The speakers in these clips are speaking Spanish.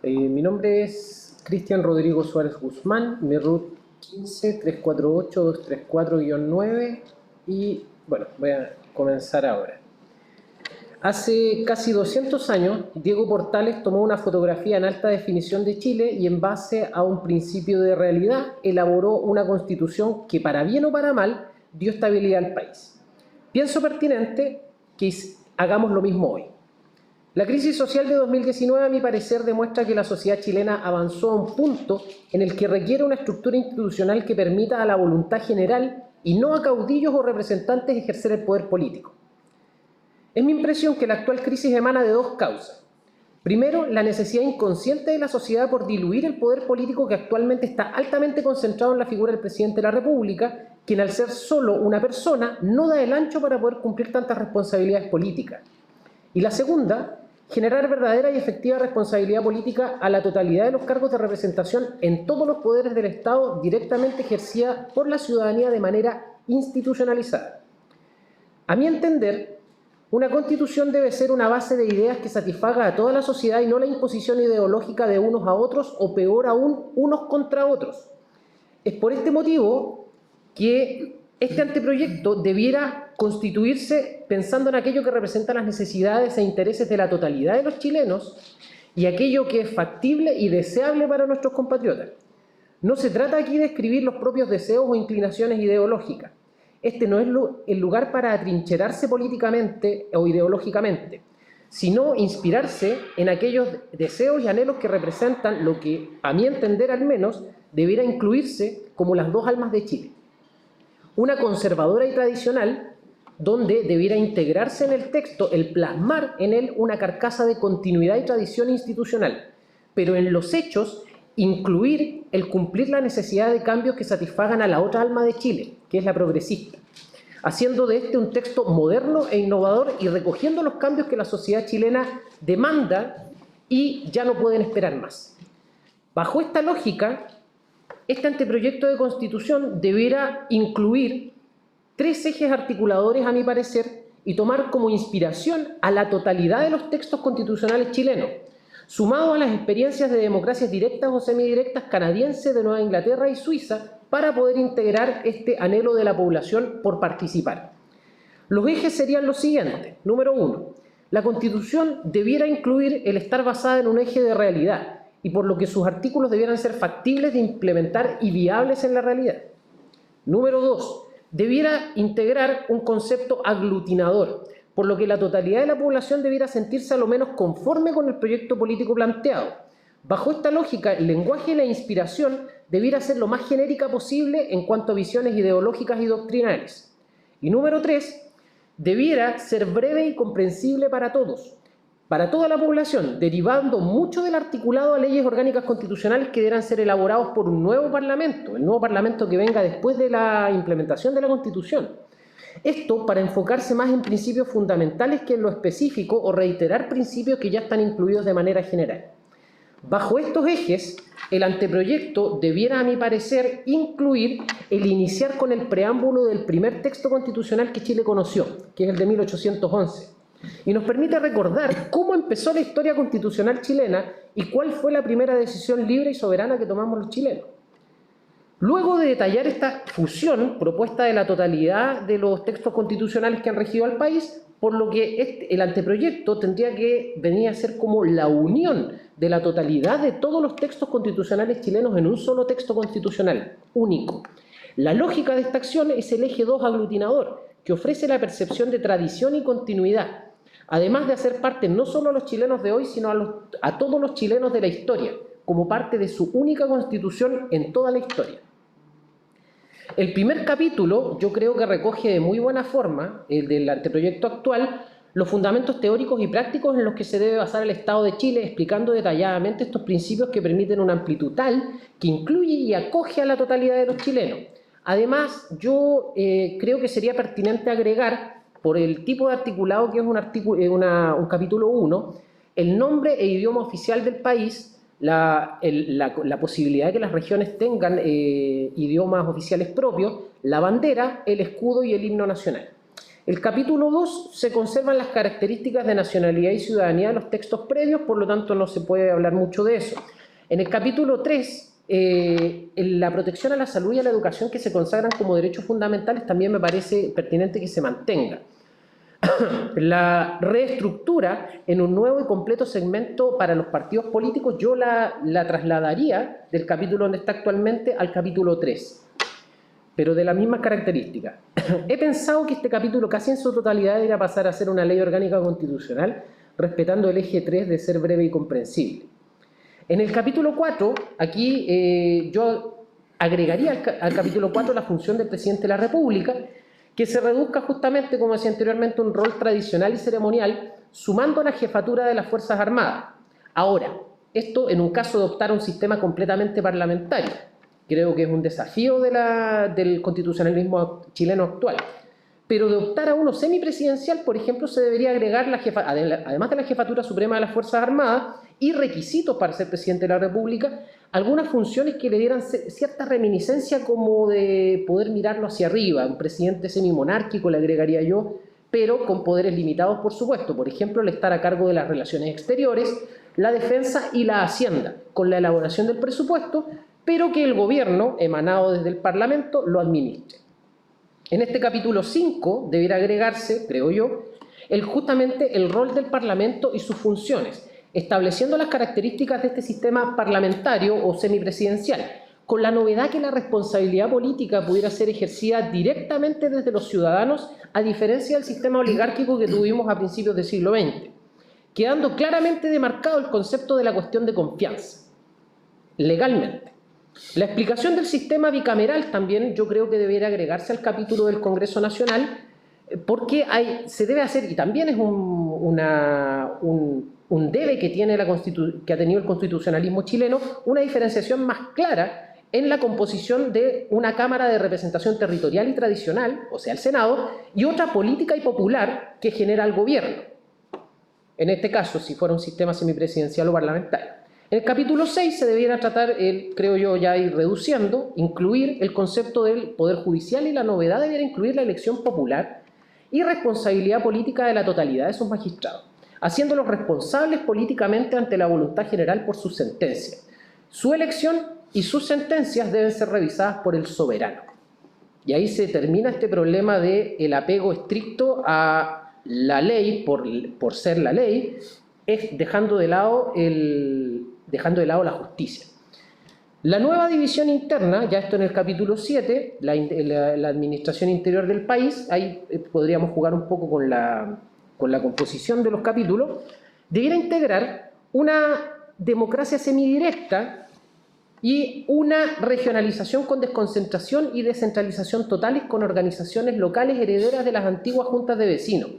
Mi nombre es Cristian Rodrigo Suárez Guzmán, mi RUT 15-348-234-9 y bueno, voy a comenzar ahora. Hace casi 200 años, Diego Portales tomó una fotografía en alta definición de Chile y en base a un principio de realidad elaboró una constitución que para bien o para mal dio estabilidad al país. Pienso pertinente que hagamos lo mismo hoy. La crisis social de 2019, a mi parecer, demuestra que la sociedad chilena avanzó a un punto en el que requiere una estructura institucional que permita a la voluntad general y no a caudillos o representantes ejercer el poder político. Es mi impresión que la actual crisis emana de dos causas. Primero, la necesidad inconsciente de la sociedad por diluir el poder político que actualmente está altamente concentrado en la figura del presidente de la República, quien al ser solo una persona no da el ancho para poder cumplir tantas responsabilidades políticas. Y la segunda, generar verdadera y efectiva responsabilidad política a la totalidad de los cargos de representación en todos los poderes del Estado directamente ejercida por la ciudadanía de manera institucionalizada. A mi entender, una constitución debe ser una base de ideas que satisfaga a toda la sociedad y no la imposición ideológica de unos a otros o peor aún, unos contra otros. Es por este motivo que este anteproyecto debiera constituirse pensando en aquello que representa las necesidades e intereses de la totalidad de los chilenos y aquello que es factible y deseable para nuestros compatriotas. No se trata aquí de escribir los propios deseos o inclinaciones ideológicas. Este no es el lugar para atrincherarse políticamente o ideológicamente, sino inspirarse en aquellos deseos y anhelos que representan lo que, a mi entender al menos, debiera incluirse como las dos almas de Chile. Una conservadora y tradicional, donde debiera integrarse en el texto el plasmar en él una carcasa de continuidad y tradición institucional, pero en los hechos incluir el cumplir la necesidad de cambios que satisfagan a la otra alma de Chile, que es la progresista, haciendo de este un texto moderno e innovador y recogiendo los cambios que la sociedad chilena demanda y ya no pueden esperar más. Bajo esta lógica, este anteproyecto de Constitución debiera incluir tres ejes articuladores, a mi parecer, y tomar como inspiración a la totalidad de los textos constitucionales chilenos, sumado a las experiencias de democracias directas o semidirectas canadienses, de Nueva Inglaterra y Suiza, para poder integrar este anhelo de la población por participar. Los ejes serían los siguientes. Número 1. La Constitución debiera incluir el estar basada en un eje de realidad, y por lo que sus artículos debieran ser factibles de implementar y viables en la realidad. Número 2. Debiera integrar un concepto aglutinador, por lo que la totalidad de la población debiera sentirse a lo menos conforme con el proyecto político planteado. Bajo esta lógica, el lenguaje y la inspiración debiera ser lo más genérica posible en cuanto a visiones ideológicas y doctrinales. Y número 3, debiera ser breve y comprensible para todos, para toda la población, derivando mucho del articulado a leyes orgánicas constitucionales que deberán ser elaborados por un nuevo Parlamento, el nuevo Parlamento que venga después de la implementación de la Constitución. Esto para enfocarse más en principios fundamentales que en lo específico o reiterar principios que ya están incluidos de manera general. Bajo estos ejes, el anteproyecto debiera, a mi parecer, incluir el iniciar con el preámbulo del primer texto constitucional que Chile conoció, que es el de 1811. Y nos permite recordar cómo empezó la historia constitucional chilena y cuál fue la primera decisión libre y soberana que tomamos los chilenos. Luego de detallar esta fusión propuesta de la totalidad de los textos constitucionales que han regido al país, por lo que el anteproyecto tendría que venir a ser como la unión de la totalidad de todos los textos constitucionales chilenos en un solo texto constitucional, único. La lógica de esta acción es el eje 2 aglutinador, que ofrece la percepción de tradición y continuidad, además de hacer parte no solo a los chilenos de hoy, sino a todos los chilenos de la historia, como parte de su única constitución en toda la historia. El primer capítulo yo creo que recoge de muy buena forma, el del anteproyecto actual, los fundamentos teóricos y prácticos en los que se debe basar el Estado de Chile, explicando detalladamente estos principios que permiten una amplitud tal que incluye y acoge a la totalidad de los chilenos. Además, yo creo que sería pertinente agregar, por el tipo de articulado que es un capítulo 1, el nombre e idioma oficial del país, la posibilidad de que las regiones tengan idiomas oficiales propios, la bandera, el escudo y el himno nacional. El capítulo 2 se conservan las características de nacionalidad y ciudadanía de los textos previos, por lo tanto no se puede hablar mucho de eso. En el capítulo 3, la protección a la salud y a la educación, que se consagran como derechos fundamentales, también me parece pertinente que se mantenga. La reestructura en un nuevo y completo segmento para los partidos políticos, yo la trasladaría del capítulo donde está actualmente al capítulo 3, pero de las mismas características. He pensado que este capítulo casi en su totalidad debería pasar a ser una ley orgánica constitucional, respetando el eje 3 de ser breve y comprensible. En el capítulo 4, aquí yo agregaría al capítulo 4 la función del presidente de la República, que se reduzca justamente, como decía anteriormente, un rol tradicional y ceremonial, sumando a la jefatura de las Fuerzas Armadas. Ahora, esto en un caso de optar a un sistema completamente parlamentario. Creo que es un desafío del constitucionalismo chileno actual. Pero de optar a uno semipresidencial, por ejemplo, se debería agregar, además de la jefatura suprema de las Fuerzas Armadas y requisitos para ser presidente de la República, algunas funciones que le dieran cierta reminiscencia como de poder mirarlo hacia arriba. Un presidente semimonárquico, le agregaría yo, pero con poderes limitados, por supuesto. Por ejemplo, el estar a cargo de las relaciones exteriores, la defensa y la hacienda, con la elaboración del presupuesto, pero que el gobierno, emanado desde el Parlamento, lo administre. En este capítulo 5 debiera agregarse, creo yo, justamente el rol del Parlamento y sus funciones, estableciendo las características de este sistema parlamentario o semipresidencial, con la novedad que la responsabilidad política pudiera ser ejercida directamente desde los ciudadanos, a diferencia del sistema oligárquico que tuvimos a principios del siglo XX, quedando claramente demarcado el concepto de la cuestión de confianza, legalmente. La explicación del sistema bicameral también yo creo que debería agregarse al capítulo del Congreso Nacional, porque se debe hacer, y también es un debe que ha tenido el constitucionalismo chileno, una diferenciación más clara en la composición de una Cámara de Representación Territorial y Tradicional, o sea, el Senado, y otra política y popular que genera el gobierno. En este caso, si fuera un sistema semipresidencial o parlamentario. En el capítulo 6 se debiera tratar, creo yo, ya ir reduciendo, incluir el concepto del Poder Judicial, y la novedad debiera incluir la elección popular y responsabilidad política de la totalidad de sus magistrados, haciéndolos responsables políticamente ante la voluntad general por sus sentencias. Su elección y sus sentencias deben ser revisadas por el soberano. Y ahí se termina este problema del apego estricto a la ley por ser la ley, dejando de lado la justicia. La nueva división interna, ya esto en el capítulo 7, la administración interior del país, ahí podríamos jugar un poco con la composición de los capítulos, debiera integrar una democracia semidirecta y una regionalización con desconcentración y descentralización totales, con organizaciones locales herederas de las antiguas juntas de vecinos,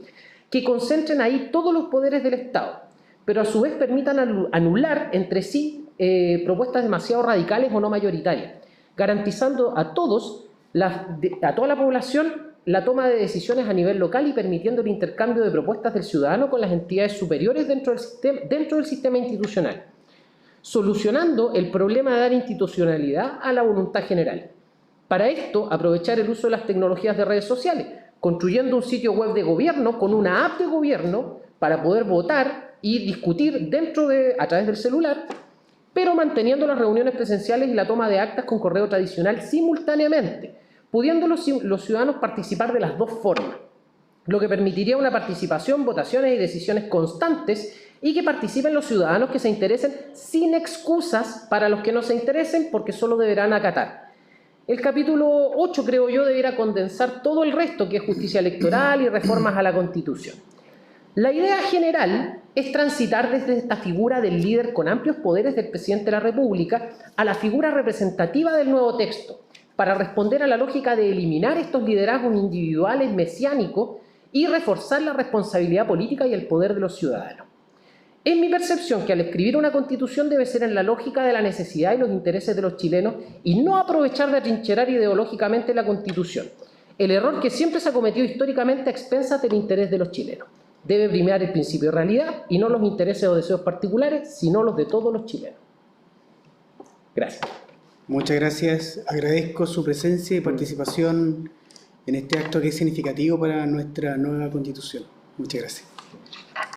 que concentren ahí todos los poderes del Estado, pero a su vez permitan anular entre sí propuestas demasiado radicales o no mayoritarias, garantizando a toda la población la toma de decisiones a nivel local y permitiendo el intercambio de propuestas del ciudadano con las entidades superiores dentro del sistema institucional, solucionando el problema de dar institucionalidad a la voluntad general. Para esto, aprovechar el uso de las tecnologías de redes sociales, construyendo un sitio web de gobierno con una app de gobierno para poder votar y discutir a través del celular, pero manteniendo las reuniones presenciales y la toma de actas con correo tradicional simultáneamente, pudiendo los ciudadanos participar de las dos formas, lo que permitiría una participación, votaciones y decisiones constantes, y que participen los ciudadanos que se interesen sin excusas para los que no se interesen, porque solo deberán acatar. El capítulo 8, creo yo, debiera condensar todo el resto, que es justicia electoral y reformas a la Constitución. La idea general es transitar desde esta figura del líder con amplios poderes del presidente de la República a la figura representativa del nuevo texto, para responder a la lógica de eliminar estos liderazgos individuales mesiánicos y reforzar la responsabilidad política y el poder de los ciudadanos. Es mi percepción que al escribir una Constitución debe ser en la lógica de la necesidad y los intereses de los chilenos, y no aprovechar de atrincherar ideológicamente la Constitución, el error que siempre se ha cometido históricamente a expensas del interés de los chilenos. Debe primar el principio de realidad y no los intereses o deseos particulares, sino los de todos los chilenos. Gracias. Muchas gracias. Agradezco su presencia y participación en este acto que es significativo para nuestra nueva Constitución. Muchas gracias.